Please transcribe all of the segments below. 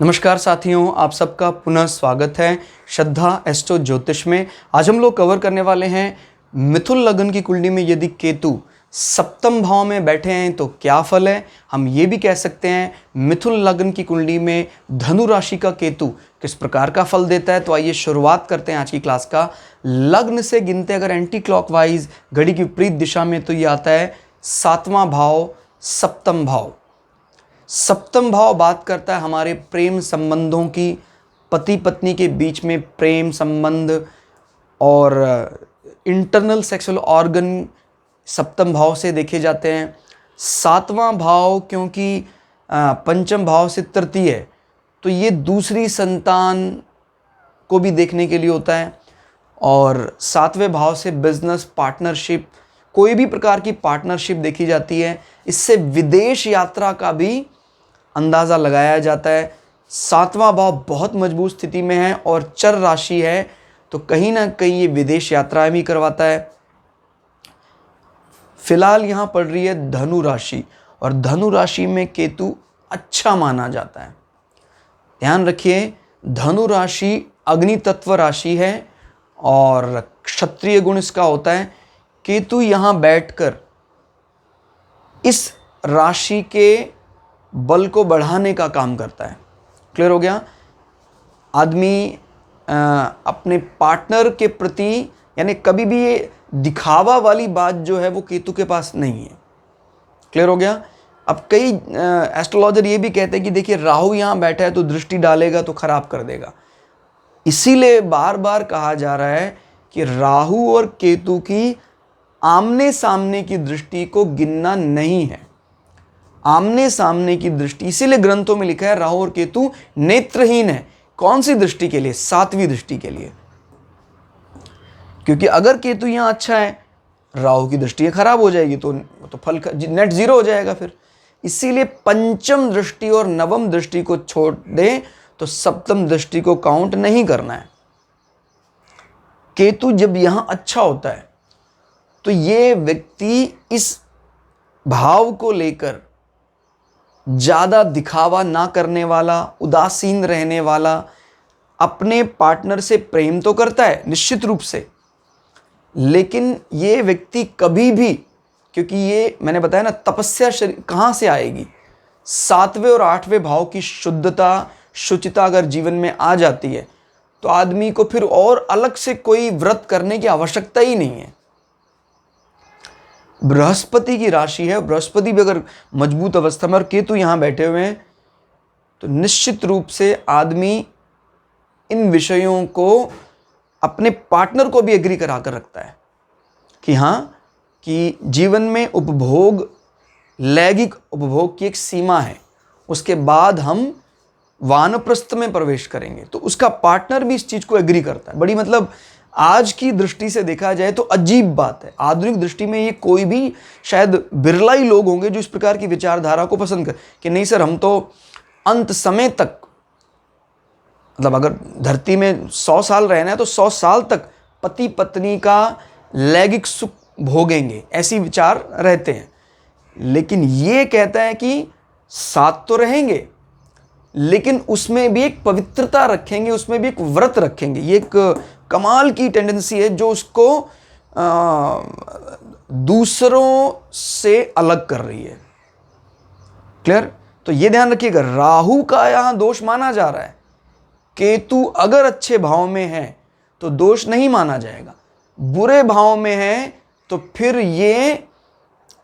नमस्कार साथियों, आप सबका पुनः स्वागत है श्रद्धा एस्ट्रो ज्योतिष में। आज हम लोग कवर करने वाले हैं मिथुन लग्न की कुंडली में यदि केतु सप्तम भाव में बैठे हैं तो क्या फल है। हम ये भी कह सकते हैं मिथुन लग्न की कुंडली में धनु राशि का केतु किस प्रकार का फल देता है। तो आइए शुरुआत करते हैं आज की क्लास का। लग्न से गिनते अगर एंटी क्लॉकवाइज घड़ी की विपरीत दिशा में तो ये आता है सातवां भाव, सप्तम भाव। सप्तम भाव बात करता है हमारे प्रेम संबंधों की, पति पत्नी के बीच में प्रेम संबंध और इंटरनल सेक्सुअल ऑर्गन सप्तम भाव से देखे जाते हैं। सातवां भाव क्योंकि पंचम भाव से तृतीय है तो ये दूसरी संतान को भी देखने के लिए होता है। और सातवें भाव से बिजनेस पार्टनरशिप, कोई भी प्रकार की पार्टनरशिप देखी जाती है। इससे विदेश यात्रा का भी अंदाज़ा लगाया जाता है। सातवां भाव बहुत मजबूत स्थिति में है और चर राशि है तो कहीं ना कहीं ये विदेश यात्राएं भी करवाता है। फिलहाल यहाँ पड़ रही है धनु राशि और धनु राशि में केतु अच्छा माना जाता है। ध्यान रखिए, धनु राशि अग्नि तत्व राशि है और क्षत्रिय गुण इसका होता है। केतु यहाँ बैठकर इस राशि के बल को बढ़ाने का काम करता है। क्लियर हो गया। आदमी अपने पार्टनर के प्रति यानी कभी भी ये दिखावा वाली बात जो है वो केतु के पास नहीं है। क्लियर हो गया। अब कई एस्ट्रोलॉजर ये भी कहते हैं कि देखिए राहु यहाँ बैठा है तो दृष्टि डालेगा तो खराब कर देगा। इसीलिए बार बार कहा जा रहा है कि राहु और केतु की आमने सामने की दृष्टि को गिनना नहीं है। आमने सामने की दृष्टि, इसीलिए ग्रंथों में लिखा है राहु और केतु नेत्रहीन है। कौन सी दृष्टि के लिए? सातवीं दृष्टि के लिए। क्योंकि अगर केतु यहां अच्छा है, राहु की दृष्टि खराब हो जाएगी तो फल नेट जीरो हो जाएगा फिर। इसीलिए पंचम दृष्टि और नवम दृष्टि को छोड़ दें तो सप्तम दृष्टि को काउंट नहीं करना है। केतु जब यहां अच्छा होता है तो ये व्यक्ति इस भाव को लेकर ज़्यादा दिखावा ना करने वाला, उदासीन रहने वाला, अपने पार्टनर से प्रेम तो करता है निश्चित रूप से, लेकिन ये व्यक्ति कभी भी, क्योंकि ये मैंने बताया ना तपस्या शरीर कहाँ से आएगी, सातवें और आठवें भाव की शुद्धता शुचिता अगर जीवन में आ जाती है तो आदमी को फिर और अलग से कोई व्रत करने की आवश्यकता ही नहीं है। बृहस्पति की राशि है, बृहस्पति भी अगर मजबूत अवस्था में और केतु यहां बैठे हुए हैं तो निश्चित रूप से आदमी इन विषयों को अपने पार्टनर को भी एग्री करा कर रखता है कि हाँ, कि जीवन में उपभोग, लैंगिक उपभोग की एक सीमा है, उसके बाद हम वानप्रस्थ में प्रवेश करेंगे। तो उसका पार्टनर भी इस चीज को एग्री करता है। बड़ी मतलब आज की दृष्टि से देखा जाए तो अजीब बात है। आधुनिक दृष्टि में ये कोई भी शायद बिरला ही लोग होंगे जो इस प्रकार की विचारधारा को पसंद कर कि नहीं सर, हम तो अंत समय तक, मतलब अगर धरती में 100 साल रहना है तो 100 साल तक पति पत्नी का लैंगिक सुख भोगेंगे, ऐसी विचार रहते हैं। लेकिन ये कहता है कि साथ तो रहेंगे लेकिन उसमें भी एक पवित्रता रखेंगे, उसमें भी एक व्रत रखेंगे। ये एक कमाल की टेंडेंसी है जो उसको दूसरों से अलग कर रही है। क्लियर। तो ये ध्यान रखिएगा, राहु का यहां दोष माना जा रहा है। केतु अगर अच्छे भाव में है तो दोष नहीं माना जाएगा, बुरे भाव में है तो फिर ये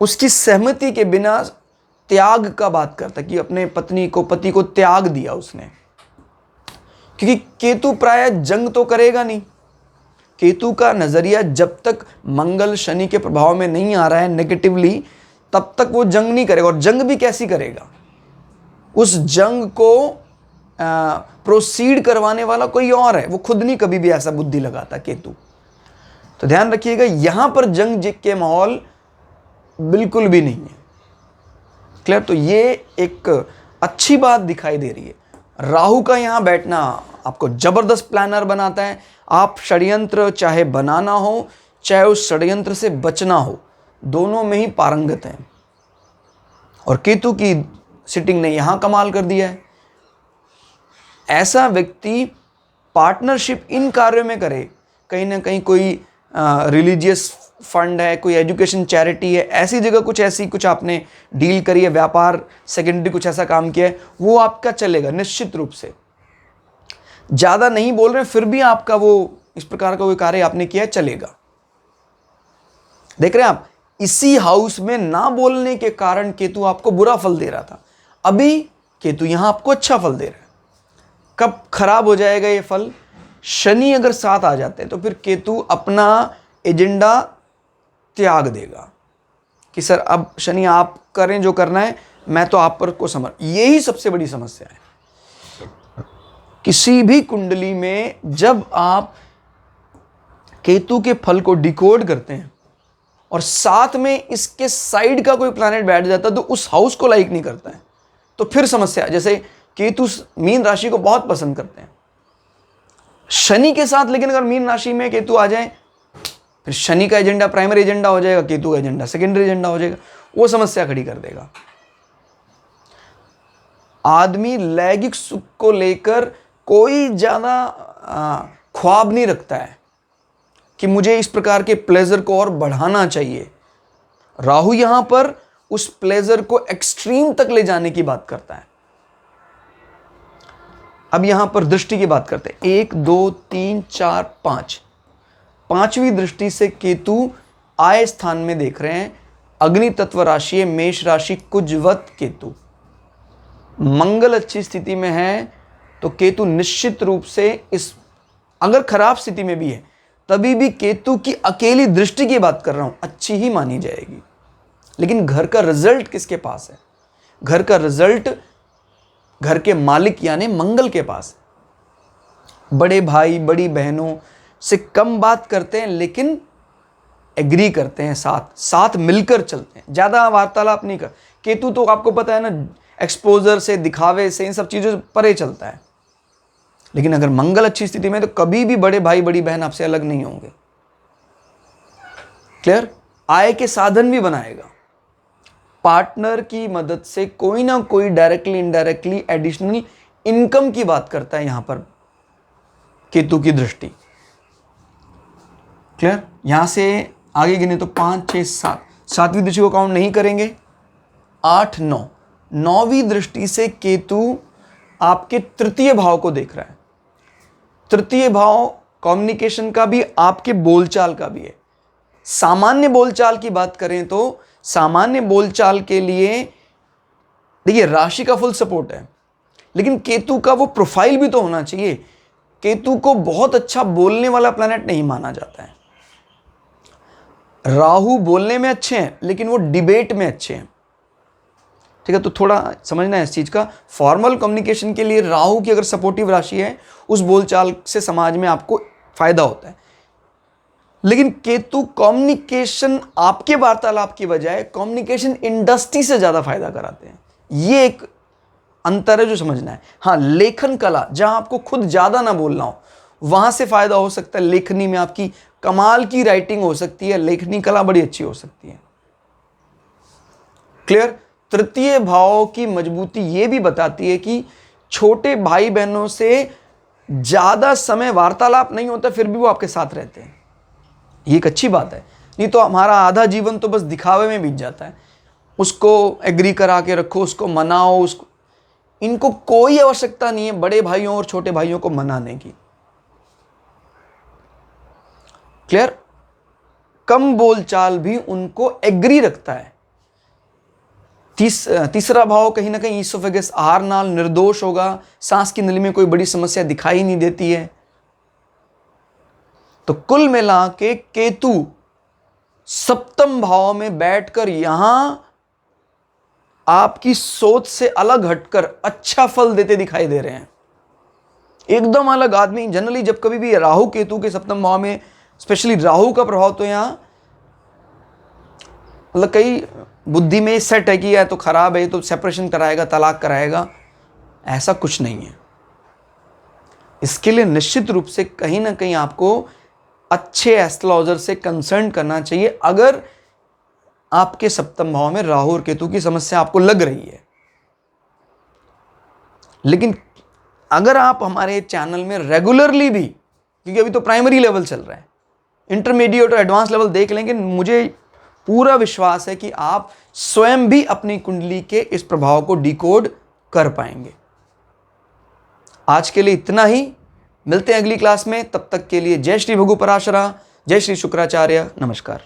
उसकी सहमति के बिना त्याग का बात करता कि अपने पति को त्याग दिया उसने। क्योंकि केतु प्राय जंग तो करेगा नहीं। केतु का नजरिया जब तक मंगल शनि के प्रभाव में नहीं आ रहा है नेगेटिवली, तब तक वो जंग नहीं करेगा। और जंग भी कैसी करेगा? उस जंग को प्रोसीड करवाने वाला कोई और है, वो खुद नहीं कभी भी ऐसा बुद्धि लगाता केतु। तो ध्यान रखिएगा, यहां पर जंग के माहौल बिल्कुल भी नहीं है। क्लियर। तो ये एक अच्छी बात दिखाई दे रही है। राहु का यहां बैठना आपको जबरदस्त प्लानर बनाता है। आप षड्यंत्र चाहे बनाना हो चाहे उस षड्यंत्र से बचना हो, दोनों में ही पारंगत हैं। और केतु की सिटिंग ने यहां कमाल कर दिया है। ऐसा व्यक्ति पार्टनरशिप इन कार्यों में करे, कहीं ना कहीं कोई रिलीजियस फंड है, कोई एजुकेशन चैरिटी है, ऐसी जगह कुछ आपने डील करी है, व्यापार सेकेंडरी कुछ ऐसा काम किया है, वो आपका चलेगा निश्चित रूप से। ज़्यादा नहीं बोल रहे फिर भी आपका वो इस प्रकार का कोई कार्य आपने किया है, चलेगा। देख रहे हैं आप, इसी हाउस में ना बोलने के कारण केतु आपको बुरा फल दे रहा था, अभी केतु यहां आपको अच्छा फल दे रहा है। कब खराब हो जाएगा ये फल? शनि अगर साथ आ जाते हैं तो फिर केतु अपना एजेंडा त्याग देगा कि सर अब शनि आप करें जो करना है, मैं तो आप पर को यही सबसे बड़ी समस्या है किसी भी कुंडली में। जब आप केतु के फल को डिकोड करते हैं और साथ में इसके साइड का कोई प्लैनेट बैठ जाता है तो उस हाउस को लाइक नहीं करता है, तो फिर समस्या। जैसे केतु मीन राशि को बहुत पसंद करते हैं शनि के साथ, लेकिन अगर मीन राशि में केतु आ जाए फिर शनि का एजेंडा प्राइमरी एजेंडा हो जाएगा, केतु का एजेंडा सेकेंडरी एजेंडा हो जाएगा, वो समस्या खड़ी कर देगा। आदमी लैंगिक सुख को लेकर कोई ज्यादा ख्वाब नहीं रखता है कि मुझे इस प्रकार के प्लेजर को और बढ़ाना चाहिए। राहु यहां पर उस प्लेजर को एक्सट्रीम तक ले जाने की बात करता है। अब यहां पर दृष्टि की बात करते हैं, 1 2 3 4 5, पांचवी दृष्टि से केतु आय स्थान में देख रहे हैं। अग्नि तत्व राशि है, मेष राशि, कुजवत केतु। मंगल अच्छी स्थिति में है तो केतु निश्चित रूप से इस, अगर खराब स्थिति में भी है तभी भी केतु की अकेली दृष्टि की बात कर रहा हूं, अच्छी ही मानी जाएगी। लेकिन घर का रिजल्ट किसके पास है? घर का रिजल्ट घर के मालिक यानी मंगल के पास। बड़े भाई बड़ी बहनों से कम बात करते हैं लेकिन एग्री करते हैं, साथ मिलकर चलते हैं, ज्यादा वार्तालाप नहीं कर। केतु तो आपको पता है ना, एक्सपोजर से, दिखावे से, इन सब चीजों से परे चलता है। लेकिन अगर मंगल अच्छी स्थिति में तो कभी भी बड़े भाई बड़ी बहन आपसे अलग नहीं होंगे। क्लियर? आय के साधन भी बनाएगा, पार्टनर की मदद से कोई ना कोई डायरेक्टली इनडायरेक्टली एडिशनल इनकम की बात करता है यहां पर केतु की दृष्टि। क्लियर? यहां से आगे गिने तो 5 6 7, सातवीं दृष्टि को काउंट नहीं करेंगे, 8 9, नौवीं दृष्टि से केतु आपके तृतीय भाव को देख रहा है। तृतीय भाव कम्युनिकेशन का भी, आपके बोलचाल का भी है। सामान्य बोलचाल की बात करें तो सामान्य बोलचाल के लिए देखिए राशि का फुल सपोर्ट है, लेकिन केतु का वो प्रोफाइल भी तो होना चाहिए। केतु को बहुत अच्छा बोलने वाला प्लैनेट नहीं माना जाता है। राहु बोलने में अच्छे हैं लेकिन वो डिबेट में अच्छे हैं। ठीक है, तो थोड़ा समझना है इस चीज का। फॉर्मल कम्युनिकेशन के लिए राहु की अगर सपोर्टिव राशि है, उस बोलचाल से समाज में आपको फायदा होता है। लेकिन केतु कम्युनिकेशन, आपके वार्तालाप की बजाय कम्युनिकेशन इंडस्ट्री से ज्यादा फायदा कराते हैं। ये एक अंतर है जो समझना है। हाँ, लेखन कला, जहां आपको खुद ज्यादा ना बोलना हो, वहां से फायदा हो सकता है। लेखनी में आपकी कमाल की राइटिंग हो सकती है, लेखनी कला बड़ी अच्छी हो सकती है। क्लियर? तृतीय भाव की मजबूती यह भी बताती है कि छोटे भाई बहनों से ज्यादा समय वार्तालाप नहीं होता, फिर भी वो आपके साथ रहते हैं। ये एक अच्छी बात है। नहीं तो हमारा आधा जीवन तो बस दिखावे में बीत जाता है। उसको एग्री करा के रखो, उसको मनाओ, उसको, इनको कोई आवश्यकता नहीं है बड़े भाइयों और छोटे भाइयों को मनाने की। क्लियर? कम बोलचाल भी उनको एग्री रखता है। तीसरा भाव कहीं ना कहीं ईसोफेगस, आहार नाल, निर्दोष होगा, सांस की नली में कोई बड़ी समस्या दिखाई नहीं देती है। तो कुल मिला के केतु सप्तम भाव में बैठकर यहां आपकी सोच से अलग हटकर अच्छा फल देते दिखाई दे रहे हैं। एकदम अलग आदमी। जनरली जब कभी भी राहु केतु के सप्तम भाव में, स्पेशली राहु का प्रभाव, तो यहां मतलब कई बुद्धि में सेट है कि यह तो खराब है, तो सेपरेशन कराएगा, तलाक कराएगा, ऐसा कुछ नहीं है। इसके लिए निश्चित रूप से कहीं ना कहीं आपको अच्छे एस्ट्रोलॉजर से कंसर्न करना चाहिए अगर आपके सप्तम भाव में राहु और केतु की समस्या आपको लग रही है। लेकिन अगर आप हमारे चैनल में रेगुलरली भी, क्योंकि अभी तो प्राइमरी लेवल चल रहा है, इंटरमीडिएट और एडवांस लेवल देख लेंगे, मुझे पूरा विश्वास है कि आप स्वयं भी अपनी कुंडली के इस प्रभाव को डिकोड कर पाएंगे। आज के लिए इतना ही, मिलते हैं अगली क्लास में। तब तक के लिए जय श्री भृगु पराशरा, जय श्री शुक्राचार्य, नमस्कार।